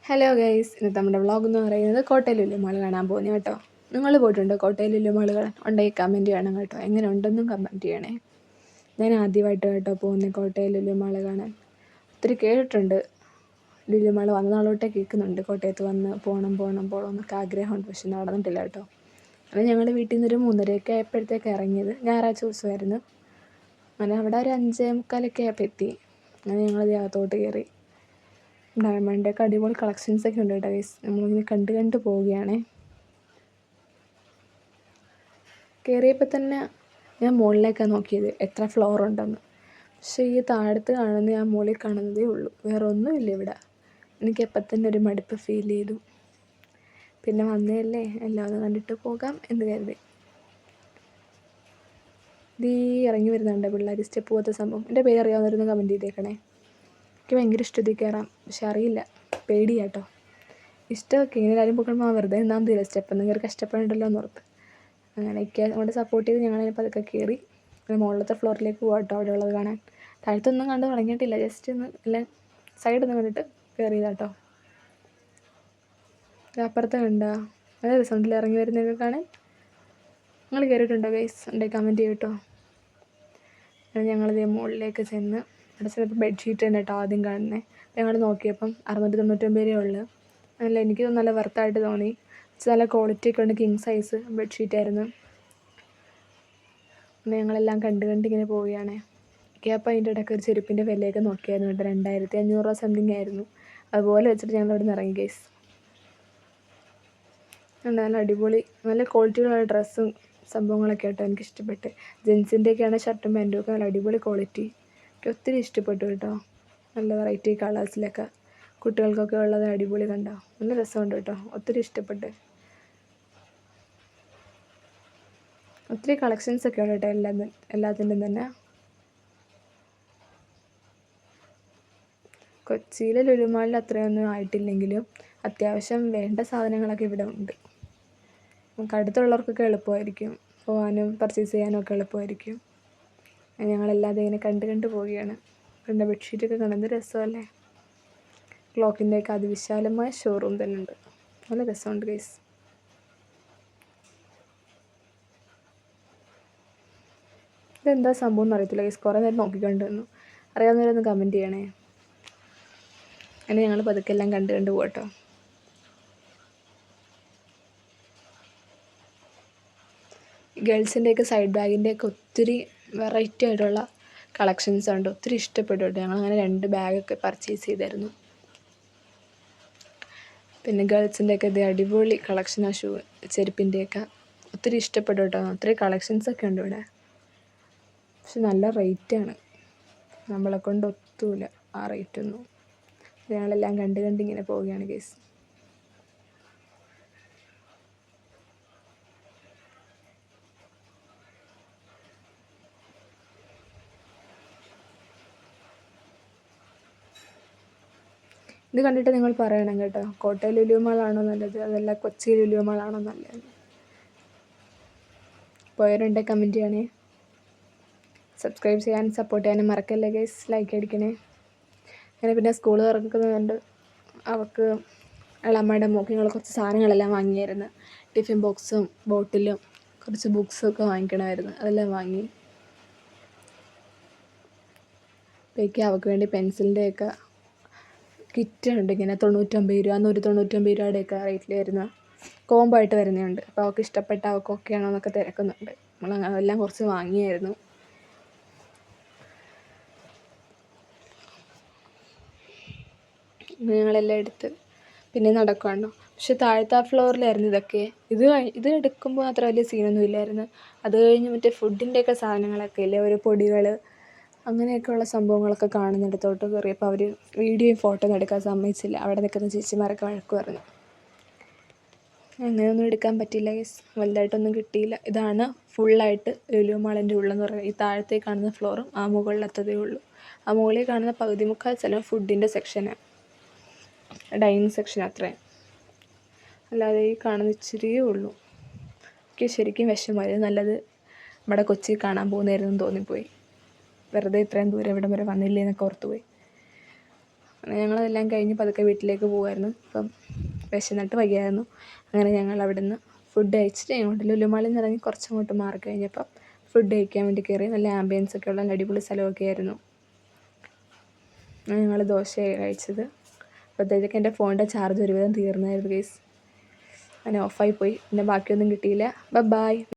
Hello guys, ഇന്നത്തെ നമ്മുടെ vlog എന്ന് പറയുന്നത് കോട്ടയം ലുലു മാൾ കാണാൻ പോകുന്നു കേട്ടോ. നിങ്ങൾ പോയിട്ടുണ്ടോ കോട്ടയം ലുലു മാൾ കാണാൻ? ഉണ്ടെങ്കിൽ കമൻറ്റ് ചെയ്യണം കേട്ടോ. എങ്ങനെ ഉണ്ടെന്നും കമൻറ്റ് ചെയ്യണേ. ഞാൻ ആദ്യമായിട്ട് കേട്ടോ പോകുന്നത് കോട്ടയം ലുലു മാൾ കാണാൻ. ഒത്തിരി കേട്ടിട്ടുണ്ട്, ലുലു മാൾ വന്ന നാളോട്ടേ കേൾക്കുന്നുണ്ട് കോട്ടയത്ത് വന്ന് പോകണം എന്നൊക്കെ ആഗ്രഹമുണ്ട്. പക്ഷെ നടന്നിട്ടില്ല കേട്ടോ. അങ്ങനെ ഞങ്ങൾ വീട്ടിൽ നിന്നൊരു 3:30 ആയപ്പോഴത്തേക്ക് ഇറങ്ങിയത്. ഞായറാഴ്ച ദിവസമായിരുന്നു. അങ്ങനെ അവിടെ ഒരു 5:45 ആയപ്പോൾ എത്തി. അങ്ങനെ ഞങ്ങൾ അകത്തോട്ട് കയറി. ഡയമണ്ടിൻ്റെയൊക്കെ അടിപൊളി കളക്ഷൻസൊക്കെ ഉണ്ട് കേട്ടോ ഗൈസ്. നമ്മളിങ്ങനെ കണ്ട് പോവുകയാണേ. കയറിയപ്പോൾ തന്നെ ഞാൻ മുകളിലേക്കാണ് നോക്കിയത് എത്ര ഫ്ലോർ ഉണ്ടെന്ന്. പക്ഷേ ഈ താഴത്ത് കാണുന്ന ഞാൻ മുകളിൽ കാണുന്നതേ ഉള്ളൂ, വേറെ ഒന്നുമില്ല ഇവിടെ. എനിക്കപ്പം തന്നെ ഒരു മടുപ്പ് ഫീൽ ചെയ്തു. പിന്നെ വന്നതല്ലേ, എല്ലാം ഒന്ന് കണ്ടിട്ട് പോകാം എന്ന് കരുതി. ഇറങ്ങി വരുന്നുണ്ട് പിള്ളേർ, സ്റ്റെപ്പ് പോലത്തെ സംഭവം. എൻ്റെ പേര് അറിയാവുന്നവരൊന്ന് കമൻറ്റ് ചെയ്തേക്കണേ. എനിക്ക് ഭയങ്കര ഇഷ്ടത്തിൽ കയറാം, പക്ഷെ അറിയില്ല, പേടിയാട്ടോ. ഇഷ്ടമൊക്കെ ഇങ്ങനെ എല്ലാവരും പോക്കുമ്പോൾ വെറുതെ നിന്നാൽ മതിയല്ലോ, സ്റ്റെപ്പൊന്നും കയറി കഷ്ടപ്പെടണ്ടല്ലോ എന്നോർത്ത്. അങ്ങനെയൊക്കെ അങ്ങോട്ട് സപ്പോർട്ട് ചെയ്ത് ഞങ്ങളതിനെ പതുക്കെ കയറി. പിന്നെ മുകളിലത്തെ ഫ്ലോറിലേക്ക് പോകാം കേട്ടോ, അവിടെ ഉള്ളത് കാണാൻ. താഴത്തൊന്നും കണ്ട് തുടങ്ങിയിട്ടില്ല, ജസ്റ്റ് ഒന്ന് എല്ലാം സൈഡൊന്നും കണ്ടിട്ട് കയറിയതാട്ടോ. അപ്പുറത്ത് കണ്ടോ, നല്ല രസമുണ്ടല്ലോ ഇറങ്ങി വരുന്നതൊക്കെ കാണാൻ. നിങ്ങൾ കയറിയിട്ടുണ്ടോ ഗൈസ്? ഉണ്ടെങ്കിൽ കമൻറ്റ് ചെയ്യും കേട്ടോ. ഞങ്ങളിത് മുകളിലേക്ക് ചെന്ന് അവിടെ ചിലപ്പോൾ ബെഡ്ഷീറ്റ് തന്നെ കേട്ടോ ആദ്യം കാണുന്നത്. ഞങ്ങൾ നോക്കിയപ്പം 699 ഉള്ളു. അല്ല, എനിക്ക് നല്ല വർത്തായിട്ട് തോന്നി. നല്ല ക്വാളിറ്റി ഒക്കെ ഉണ്ട്. കിങ് സൈസ് ബെഡ്ഷീറ്റായിരുന്നു. പിന്നെ ഞങ്ങളെല്ലാം കണ്ട് ഇങ്ങനെ പോവുകയാണ്. എനിക്ക് അപ്പോൾ അതിൻ്റെ ഇടയ്ക്ക് ഒരു ചെരുപ്പിൻ്റെ വിലയൊക്കെ നോക്കിയായിരുന്നു കേട്ടോ. 2500 രൂപ സംതിങ് ആയിരുന്നു. അതുപോലെ വെച്ചിട്ട് ഞങ്ങൾ അവിടെ നിന്ന് ഇറങ്ങി ഗൈസ്. നല്ല അടിപൊളി നല്ല ക്വാളിറ്റിയുള്ള ഡ്രസ്സും സംഭവങ്ങളൊക്കെ കേട്ടോ എനിക്കിഷ്ടപ്പെട്ട്. ജെൻസിൻ്റെയൊക്കെയാണ് ഷർട്ടും പാൻറ്റും ഒക്കെ നല്ല അടിപൊളി ക്വാളിറ്റി. എനിക്ക് ഒത്തിരി ഇഷ്ടപ്പെട്ടു കേട്ടോ. നല്ല വെറൈറ്റി കളേഴ്സിലൊക്കെ കുട്ടികൾക്കൊക്കെ ഉള്ളത് അടിപൊളി കണ്ടോ, നല്ല രസമുണ്ട് കേട്ടോ. ഒത്തിരി ഇഷ്ടപ്പെട്ട്. ഒത്തിരി കളക്ഷൻസൊക്കെ ഉണ്ട് കേട്ടോ എല്ലാത്തിൻ്റെയും തന്നെ. കൊച്ചിയിലെ ലുലുമാളിൽ അത്രയൊന്നും ആയിട്ടില്ലെങ്കിലും അത്യാവശ്യം വേണ്ട സാധനങ്ങളൊക്കെ ഇവിടെ ഉണ്ട്. നമുക്ക് അടുത്തുള്ളവർക്കൊക്കെ എളുപ്പമായിരിക്കും പോകാനും പർച്ചേസ് ചെയ്യാനും ഒക്കെ എളുപ്പമായിരിക്കും. ഞങ്ങളെല്ലാതെ ഇങ്ങനെ കണ്ട് പോവുകയാണ്. കണ്ട ബെഡ്ഷീറ്റൊക്കെ കാണുന്നത് രസമല്ലേ. ക്ലോക്കിൻ്റെയൊക്കെ അതിവിശാലമായ ഷോറൂം തന്നെ ഉണ്ട്. നല്ല രസമുണ്ട് ഗൈസ്. ഇതെന്താ സംഭവം എന്ന് അറിയത്തില്ല ഗൈസ്. കുറേ നേരം നോക്കിക്കൊണ്ടിരുന്നു. അറിയാവുന്നവരൊന്ന് കമൻറ്റ് ചെയ്യണേ. അങ്ങനെ ഞങ്ങൾ പതുക്കെ എല്ലാം കണ്ട് പോകട്ടോ. ഗേൾസിൻ്റെയൊക്കെ സൈഡ് ബാഗിൻ്റെയൊക്കെ ഒത്തിരി വെറൈറ്റി ആയിട്ടുള്ള കളക്ഷൻസ് ഉണ്ട്. ഒത്തിരി ഇഷ്ടപ്പെട്ടു കേട്ടോ. ഞങ്ങളങ്ങനെ 2 ബാഗൊക്കെ പർച്ചേസ് ചെയ്തായിരുന്നു. പിന്നെ ഗേൾസിൻ്റെയൊക്കെ ഇത് അടിപൊളി കളക്ഷനാണ്. ചെരുപ്പിൻ്റെയൊക്കെ ഒത്തിരി ഇഷ്ടപ്പെട്ടു കേട്ടോ. ഒത്തിരി കളക്ഷൻസൊക്കെ ഉണ്ട് ഇവിടെ. പക്ഷെ നല്ല റേറ്റാണ്, നമ്മളെ കൊണ്ട് ഒത്തൂല ആ റേറ്റൊന്നും. ഞങ്ങളെല്ലാം കണ്ട് ഇങ്ങനെ പോവുകയാണ് ഗൈസ്. ഇത് കണ്ടിട്ട് നിങ്ങൾ പറയണം കേട്ടോ, കോട്ടയം ലുലു മാളാണോ നല്ലത് അതല്ല കൊച്ചി ലുലു മാളാണോ നല്ലത്? പോയവരുണ്ടെങ്കിൽ കമൻറ്റ് ചെയ്യണേ. സബ്സ്ക്രൈബ് ചെയ്യാനും സപ്പോർട്ട് ചെയ്യാനും മറക്കല്ലേ ഗൈസ്. ലൈക്ക് അടിക്കണേ. അങ്ങനെ പിന്നെ സ്കൂൾ തുറക്കുന്നുണ്ട്. അവൾക്ക് ഇളമ്മയുടെ മോക്ക് ഞങ്ങൾ കുറച്ച് സാധനങ്ങളെല്ലാം വാങ്ങിയായിരുന്നു. ടിഫിൻ ബോക്സും ബോട്ടിലും കുറച്ച് ബുക്സും ഒക്കെ വാങ്ങിക്കണമായിരുന്നു. അതെല്ലാം വാങ്ങി. അപ്പോഴേക്ക് അവൾക്ക് വേണ്ടി പെൻസിലിൻ്റെയൊക്കെ കിറ്റുണ്ട്. ഇങ്ങനെ 99 രൂപ 199 രൂപയുടെയൊക്കെ റേറ്റിൽ വരുന്ന കോംബോ ആയിട്ട് വരുന്നുണ്ട്. അപ്പോൾ അവൾക്ക് ഇഷ്ടപ്പെട്ട അവൾക്ക് ഓക്കെ ആണോ എന്നൊക്കെ തിരക്കുന്നുണ്ട്. നമ്മൾ അതെല്ലാം കുറച്ച് വാങ്ങിയായിരുന്നു. ഞങ്ങളെല്ലാം എടുത്ത് പിന്നെ നടക്കുവാണോ. പക്ഷെ താഴത്തെ ഫ്ലോറിലായിരുന്നു ഇതൊക്കെ. ഇത് എടുക്കുമ്പോൾ അത്ര വലിയ സീനൊന്നും ഇല്ലായിരുന്നു. അത് കഴിഞ്ഞ് മറ്റേ ഫുഡിൻ്റെയൊക്കെ സാധനങ്ങളൊക്കെ ഇല്ലേ, ഒരു പൊടികൾ അങ്ങനെയൊക്കെയുള്ള സംഭവങ്ങളൊക്കെ കാണുന്നിടത്തോട്ട് കയറിയപ്പോൾ അവർ വീഡിയോയും ഫോട്ടോ ഒന്നും എടുക്കാൻ സമ്മതിച്ചില്ല. അവിടെ നിൽക്കുന്ന ചേച്ചിമാരൊക്കെ വഴക്ക് പറഞ്ഞു. അങ്ങനെയൊന്നും എടുക്കാൻ പറ്റിയില്ല ഗൈസ്. വലുതായിട്ടൊന്നും കിട്ടിയില്ല. ഇതാണ് ഫുള്ളായിട്ട് ലുലു മാളിൻ്റെ ഉള്ളെന്ന് പറയുന്നത്. ഈ താഴത്തേക്ക് കാണുന്ന ഫ്ലോറും ആ മുകളിലത്തതേ ഉള്ളൂ. ആ മുകളിൽ കാണുന്ന പകുതി മുക്കാൽ സ്ഥലം ഫുഡിൻ്റെ സെക്ഷനാണ്, ഡൈനിങ് സെക്ഷൻ അത്രയും. അല്ലാതെ ഈ കാണുന്ന ഇച്ചിരിയേ ഉള്ളൂ. എനിക്ക് ശരിക്കും വിഷമമായി. നല്ലത് നമ്മുടെ കൊച്ചി കാണാൻ പോകുന്നതായിരുന്നു തോന്നിപ്പോയി. വെറുതെ ഇത്രയും ദൂരം ഇവിടം വരെ വന്നില്ലേ എന്നൊക്കെ ഓർത്തുപോയി. അങ്ങനെ ഞങ്ങളതെല്ലാം കഴിഞ്ഞ് പതുക്കെ വീട്ടിലേക്ക് പോകുമായിരുന്നു. ഇപ്പം വിശന്നിട്ട് വയ്യായിരുന്നു. അങ്ങനെ ഞങ്ങൾ അവിടെ നിന്ന് ഫുഡ് കഴിച്ചിട്ട് ഇങ്ങോട്ട് ലുലു മാളിൽ നിന്ന് ഇറങ്ങി കുറച്ചങ്ങോട്ട് മാറി കഴിഞ്ഞപ്പം ഫുഡ് കഴിക്കാൻ വേണ്ടി കയറി. നല്ല ആംബിയൻസൊക്കെ ഉള്ള നല്ല അടിപൊളി സ്ഥലമൊക്കെ ആയിരുന്നു. ഞങ്ങൾ ദോശയാണ് കഴിച്ചത്. അപ്പോഴത്തേക്ക് എൻ്റെ ഫോണിൻ്റെ ചാർജ് ഒരുവിധം തീർന്നായിരുന്നു ഗൈസ്. അങ്ങനെ ഓഫായി പോയി. പിന്നെ ബാക്കിയൊന്നും കിട്ടിയില്ല. ബൈ.